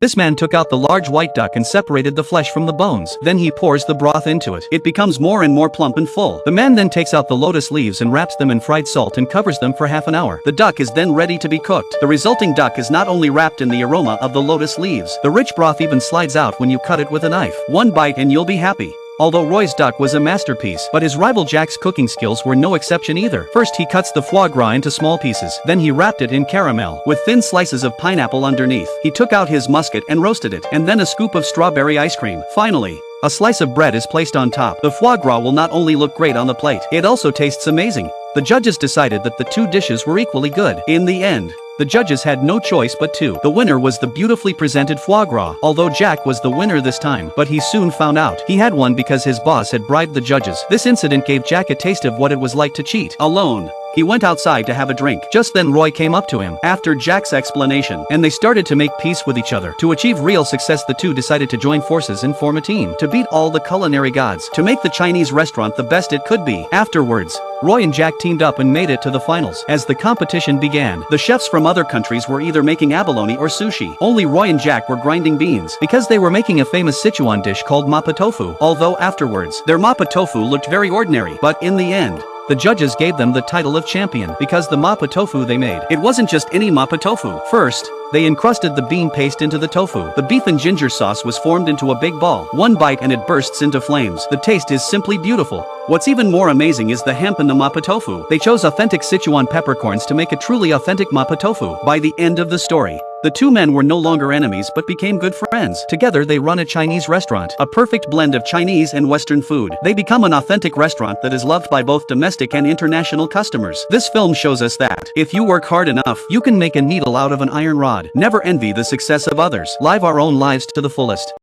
This man took out the large white duck and separated the flesh from the bones. Then he pours the broth into it. It becomes more and more plump and full. The man then takes out the lotus leaves and wraps them in fried salt and covers them for half an hour. The duck is then ready to be cooked. The resulting duck is not only wrapped in the aroma of the lotus leaves, the rich broth even slides out when you cut it with a knife. One bite and you'll be happy. Although Roy's duck was a masterpiece, but his rival Jack's cooking skills were no exception either. First he cuts the foie gras into small pieces, then he wrapped it in caramel, with thin slices of pineapple underneath. He took out his muscat and roasted it, and then a scoop of strawberry ice cream. Finally, a slice of bread is placed on top. The foie gras will not only look great on the plate, it also tastes amazing. The judges decided that the two dishes were equally good. In the end, the judges had no choice but to. The winner was the beautifully presented foie gras, although Jack was the winner this time, but he soon found out he had won because his boss had bribed the judges. This incident gave Jack a taste of what it was like to cheat. Alone, he went outside to have a drink. Just then Roy came up to him, after Jack's explanation, and they started to make peace with each other. To achieve real success, the two decided to join forces and form a team, to beat all the culinary gods, to make the Chinese restaurant the best it could be. Afterwards, Roy and Jack teamed up and made it to the finals. As the competition began, the chefs from other countries were either making abalone or sushi. Only Roy and Jack were grinding beans, because they were making a famous Sichuan dish called mapo tofu. Although afterwards, their mapo tofu looked very ordinary, but in the end, the judges gave them the title of champion because the mapo tofu they made, it wasn't just any mapo tofu. First, they encrusted the bean paste into the tofu. The beef and ginger sauce was formed into a big ball. One bite and it bursts into flames. The taste is simply beautiful. What's even more amazing is the hemp in the mapo tofu. They chose authentic Sichuan peppercorns to make a truly authentic mapo tofu. By the end of the story, the two men were no longer enemies but became good friends. Together they run a Chinese restaurant, a perfect blend of Chinese and Western food. They become an authentic restaurant that is loved by both domestic and international customers. This film shows us that, if you work hard enough, you can make a needle out of an iron rod. Never envy the success of others. Live our own lives to the fullest.